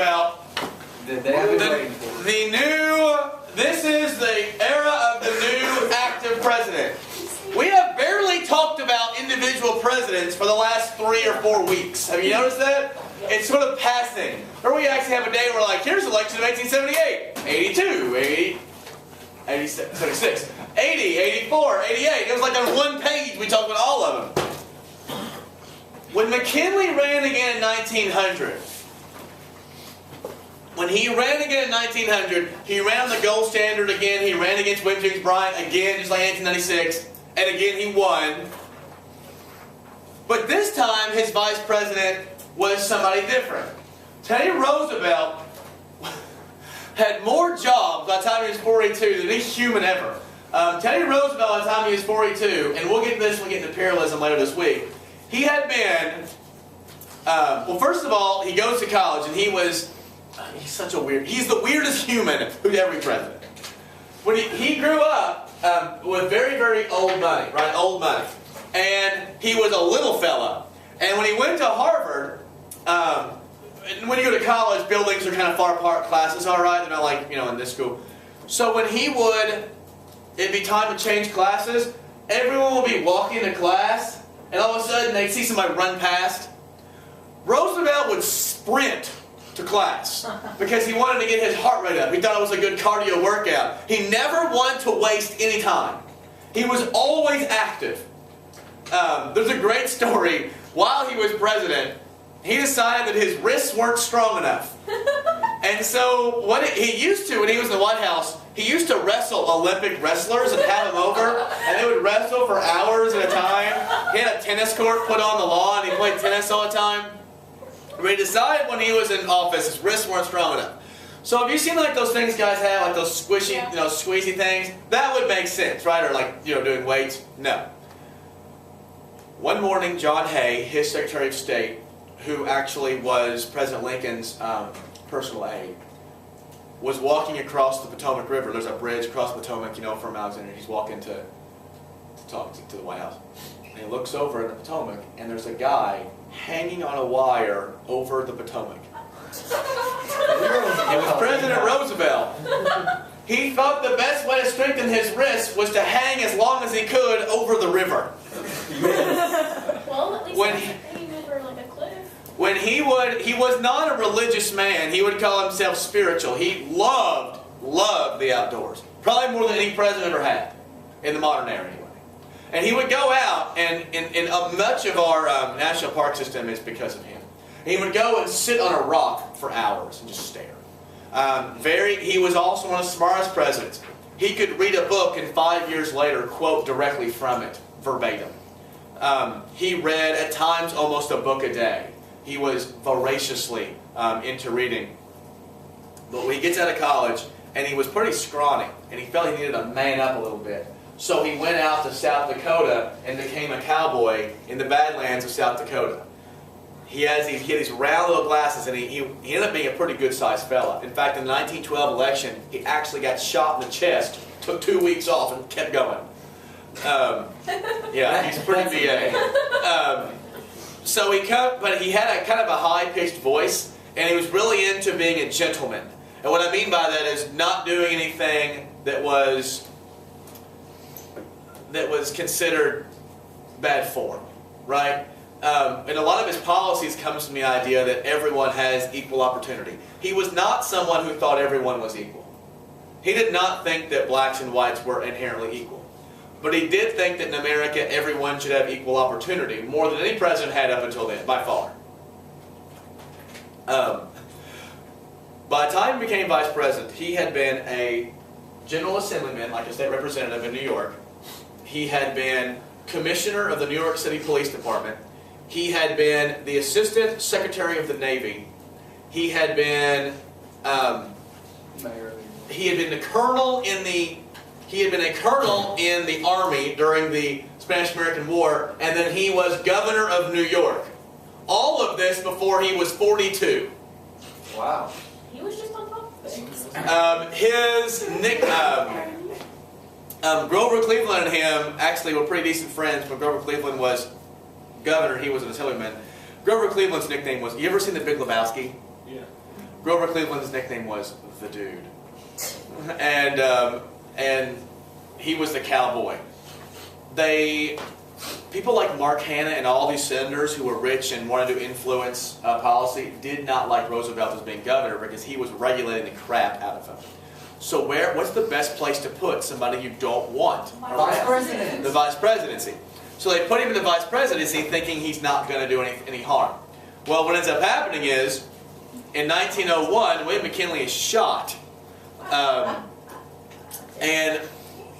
about this is the era of the new active president. We have barely talked about individual presidents for the last 3 or 4 weeks. Have you noticed that? It's sort of passing. Or we actually have a day where we're like, here's the election of 1878, 82, 80, 76, 80, 84, 88. It was like on one page we talked about all of them. When McKinley ran again in 1900, he ran on the gold standard again. He ran against William Jennings Bryan again, just like 1996. And again, he won. But this time, his vice president was somebody different. Teddy Roosevelt had more jobs by the time he was 42 than any human ever. Teddy Roosevelt, by the time he was 42, and we'll get to this when we get into imperialism later this week, he had been, well, first of all, he goes to college, and he's the weirdest human who'd ever be president. When he grew up with very, very old money, right? Old money. And he was a little fella. And when he went to Harvard, when you go to college, buildings are kind of far apart, classes are, right? They're not like, in this school. So when it'd be time to change classes, everyone would be walking to class, and all of a sudden they'd see somebody run past. Roosevelt would sprint to class because he wanted to get his heart rate up. He thought it was a good cardio workout. He never wanted to waste any time. He was always active. There's a great story. While he was president, he decided that his wrists weren't strong enough. And so what he used to, when he was in the White House, he used to wrestle Olympic wrestlers and have them over, and they would wrestle for hours at a time. He had a tennis court put on the lawn, and he played tennis all the time. But he decided when he was in office, his wrists weren't strong enough. So have you seen like those things guys have, like those squishy, squeezy things? That would make sense, right? Or like, doing weights? No. One morning, John Hay, his Secretary of State, who actually was President Lincoln's personal aide, was walking across the Potomac River. There's a bridge across the Potomac, from Alexandria. He's walking to talk to the White House. And he looks over at the Potomac, and there's a guy hanging on a wire over the Potomac. It was President Roosevelt. He thought the best way to strengthen his wrist was to hang as long as he could over the river. Well, at least hanging over like a cliff. When he was not a religious man. He would call himself spiritual. He loved the outdoors. Probably more than any president ever had in the modern era, anyway. And he would go out, and much of our national park system is because of him. He would go and sit on a rock for hours and just stare. He was also one of the smartest presidents. He could read a book and 5 years later quote directly from it, verbatim. He read at times almost a book a day. He was voraciously into reading. But when he gets out of college, and he was pretty scrawny, and he felt he needed to man up a little bit. So he went out to South Dakota and became a cowboy in the Badlands of South Dakota. He had these round little glasses, and he ended up being a pretty good-sized fella. In fact, in the 1912 election, he actually got shot in the chest, took 2 weeks off, and kept going. Yeah, he's pretty BA. But he had a kind of a high-pitched voice, and he was really into being a gentleman. And what I mean by that is not doing anything that was considered bad form, right? And a lot of his policies comes from the idea that everyone has equal opportunity. He was not someone who thought everyone was equal. He did not think that blacks and whites were inherently equal. But he did think that in America everyone should have equal opportunity, more than any president had up until then, by far. By the time he became vice president, he had been a General Assemblyman, like a state representative in New York. He had been Commissioner of the New York City Police Department. He had been the Assistant Secretary of the Navy. He had been a colonel in the Army during the Spanish-American War, and then he was Governor of New York. All of this before he was 42. Wow. He was just on top of things. Grover Cleveland and him actually were pretty decent friends. When Grover Cleveland was governor, he was an assemblyman. Grover Cleveland's nickname was, you ever seen The Big Lebowski? Yeah. Grover Cleveland's nickname was the Dude, and he was the cowboy. People like Mark Hanna and all these senators who were rich and wanted to influence policy did not like Roosevelt as being governor because he was regulating the crap out of him. So what's the best place to put somebody you don't want? Vice president. The vice presidency. So they put him in the vice presidency thinking he's not going to do any harm. Well, what ends up happening is, in 1901, William McKinley is shot. And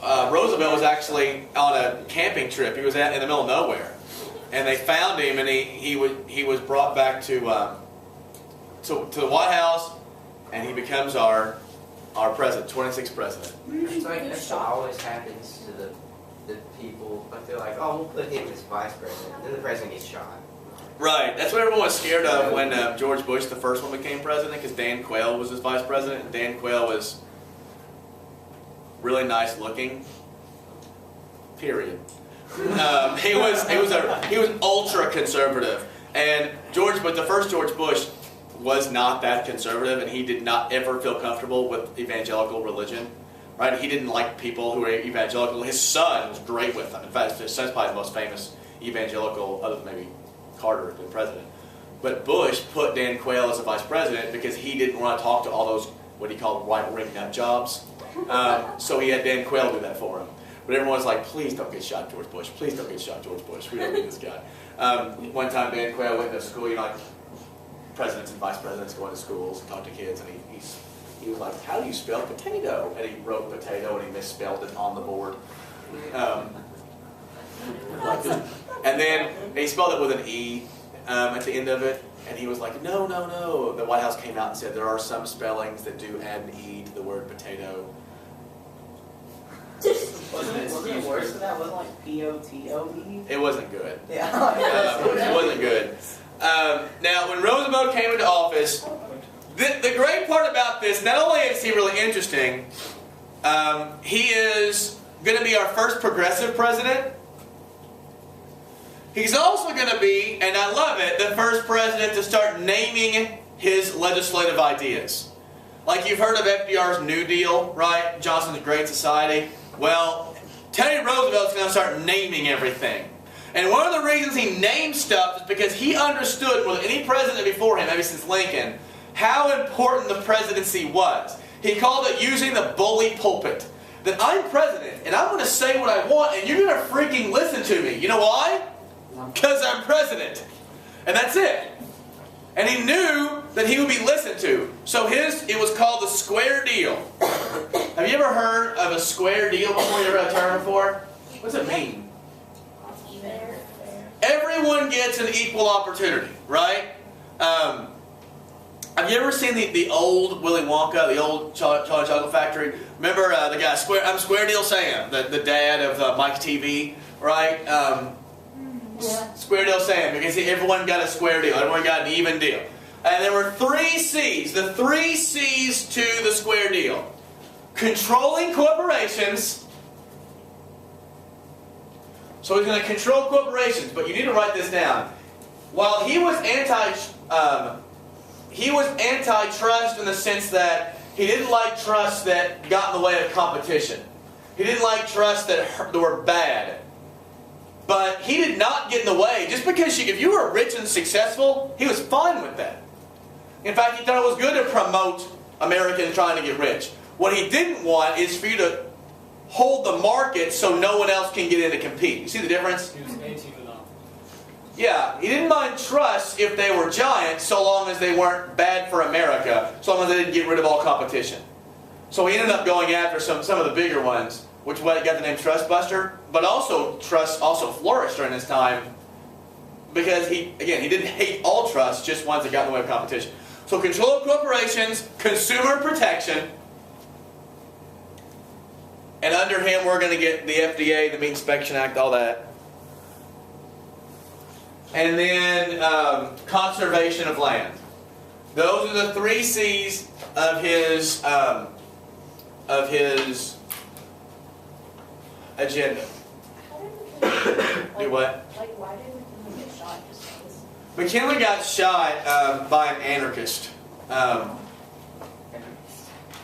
Roosevelt was actually on a camping trip. He was in the middle of nowhere. And they found him, and he was brought back to the White House, and he becomes our president, 26th president. It's like that's what always happens to the people. But they're like, oh, we'll put him as vice president. Then the president gets shot. Right. That's what everyone was scared of when George Bush, the first one, became president, because Dan Quayle was his vice president. And Dan Quayle was really nice looking. Period. He was ultra conservative, and the first George Bush was not that conservative, and he did not ever feel comfortable with evangelical religion. Right? He didn't like people who were evangelical. His son was great with them. In fact, his son's probably the most famous evangelical, other than maybe Carter, the president. But Bush put Dan Quayle as a vice president because he didn't want to talk to all those what he called right-wing nut jobs. So he had Dan Quayle do that for him. But everyone's like, please don't get shot, George Bush. Please don't get shot, George Bush. We don't need this guy. One time Dan Quayle went to school, like presidents and vice presidents go into schools and talk to kids, and he was like, how do you spell potato? And he wrote potato and he misspelled it on the board. And then he spelled it with an E at the end of it, and he was like, no. The White House came out and said there are some spellings that do add an E to the word potato. Wasn't it worse than that? Wasn't it like P-O-T-O-E? It wasn't good. Yeah. It wasn't good. Now, when Roosevelt came into office, the great part about this, not only is he really interesting, he is going to be our first progressive president. He's also going to be, and I love it, the first president to start naming his legislative ideas. Like you've heard of FDR's New Deal, right? Johnson's Great Society. Well, Teddy Roosevelt's going to start naming everything. And one of the reasons he named stuff is because he understood more than any president before him, maybe since Lincoln, how important the presidency was. He called it using the bully pulpit. That I'm president, and I'm going to say what I want, and you're going to freaking listen to me. You know why? Because I'm president. And that's it. And he knew that he would be listened to. So it was called the square deal. Have you ever heard of a square deal before? You ever heard a term before? What's it mean? Everyone gets an equal opportunity, right? Have you ever seen the old Willy Wonka, the old Charlie Chocolate Factory? Remember the guy, I'm Square Deal Sam, the dad of Mike's TV, right? Yeah. Square Deal Sam, because everyone got a square deal. Everyone got an even deal. And there were 3 C's. The 3 C's to the square deal. Controlling corporations. So he's going to control corporations, but you need to write this down. While he was anti-trust in the sense that he didn't like trust that got in the way of competition. He didn't like trust that were bad. But he did not get in the way. Just because if you were rich and successful, he was fine with that. In fact, he thought it was good to promote Americans trying to get rich. What he didn't want is for you to hold the market so no one else can get in to compete. You see the difference? He was anti-monopoly. Yeah, he didn't mind trusts if they were giants so long as they weren't bad for America, so long as they didn't get rid of all competition. So he ended up going after some of the bigger ones, which got the name Trustbuster, but also trusts also flourished during this time because he didn't hate all trusts, just ones that got in the way of competition. So control of corporations, consumer protection, and under him we're going to get the FDA, the Meat Inspection Act, all that. And then conservation of land. Those are the 3 C's of his agenda. Do what? Like, why didn't he get shot? McKinley got shot by an anarchist.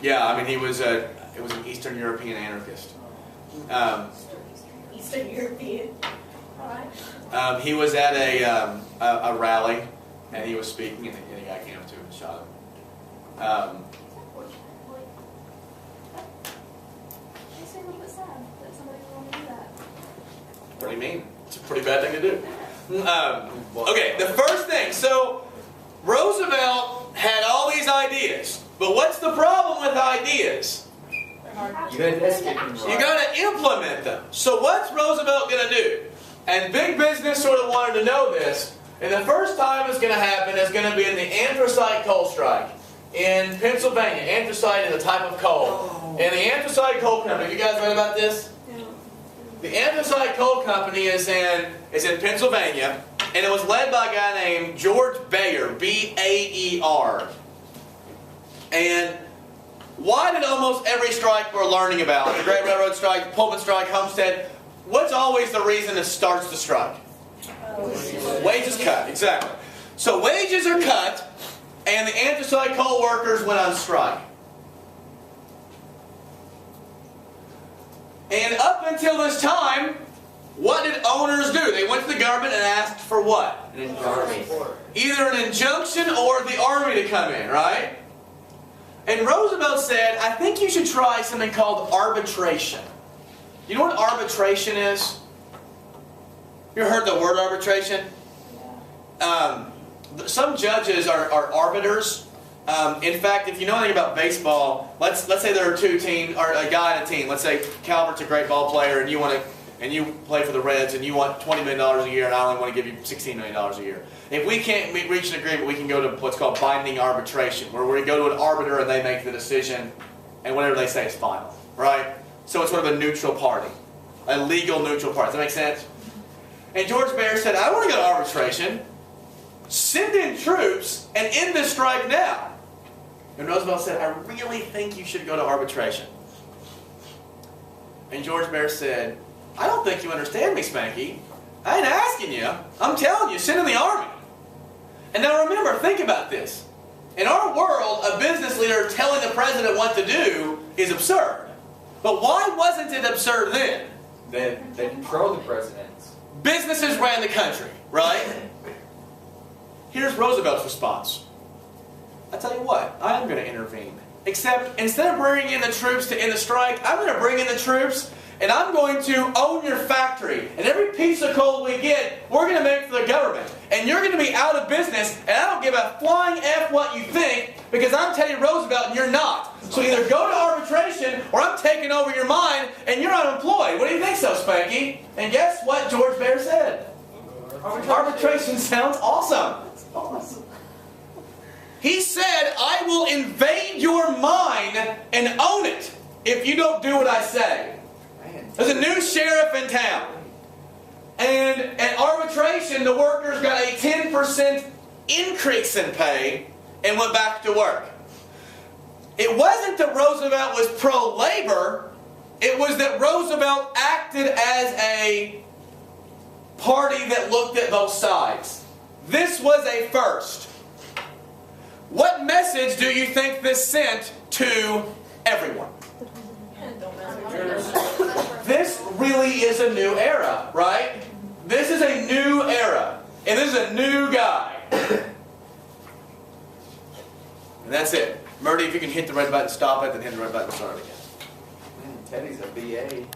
Yeah, I mean, it was an Eastern European anarchist. Eastern European. Alright. He was at a rally, and he was speaking, and a guy came up to him and shot him. It's a little bit sad that somebody would want to do that. What do you mean? It's a pretty bad thing to do. Okay, the first thing. So, Roosevelt had all these ideas. But what's the problem with ideas? You got to implement them. So what's Roosevelt going to do? And big business sort of wanted to know this. And the first time it's going to happen is going to be in the anthracite coal strike in Pennsylvania. Anthracite is a type of coal. And the anthracite coal company, have you guys read about this? The anthracite coal company is in Pennsylvania, and it was led by a guy named George Baer, B-A-E-R. And why did almost every strike we're learning about, the Great Railroad Strike, the Pullman Strike, Homestead, what's always the reason it starts the strike? Wages cut, exactly. So wages are cut, and the anthracite coal workers went on strike. And up until this time, what did owners do? They went to the government and asked for what? Either an injunction or the army to come in, right? And Roosevelt said, I think you should try something called arbitration. You know what arbitration is? You ever heard the word arbitration? Some judges are arbiters. In fact, if you know anything about baseball, let's say there are two teams, or a guy and a team. Let's say Calvert's a great ball player, and you play for the Reds, and you want $20 million a year, and I only want to give you $16 million a year. If we can't reach an agreement, we can go to what's called binding arbitration, where we go to an arbiter and they make the decision, and whatever they say is final, right? So it's sort of a neutral party, a legal neutral party. Does that make sense? And George Baer said, I want to go to arbitration. Send in troops and end this strike now. And Roosevelt said, I really think you should go to arbitration. And George Baer said, I don't think you understand me, Spanky. I ain't asking you. I'm telling you, send in the army. And now remember, think about this. In our world, a business leader telling the president what to do is absurd. But why wasn't it absurd then? They control the presidents. Businesses ran the country, right? Here's Roosevelt's response. I tell you what, I am going to intervene. Except, instead of bringing in the troops to end the strike, I'm going to bring in the troops and I'm going to own your factory. And every piece of coal we get, we're going to make for the government. And you're going to be out of business, and I don't give a flying F what you think, because I'm Teddy Roosevelt and you're not. So either go to arbitration, or I'm taking over your mind, and you're unemployed. What do you think so, Spanky? And guess what George Baer said? Arbitration sounds awesome. Awesome. He said, I will invade your mind and own it if you don't do what I say. There's a new sheriff in town. And at arbitration, the workers got a 10% increase in pay and went back to work. It wasn't that Roosevelt was pro-labor. It was that Roosevelt acted as a party that looked at both sides. This was a first. What message do you think this sent to everyone? This really is a new era, right? This is a new era. And this is a new guy. And that's it. Murdy, if you can hit the red button, stop it, then hit the red button, start it again. Teddy's a BA.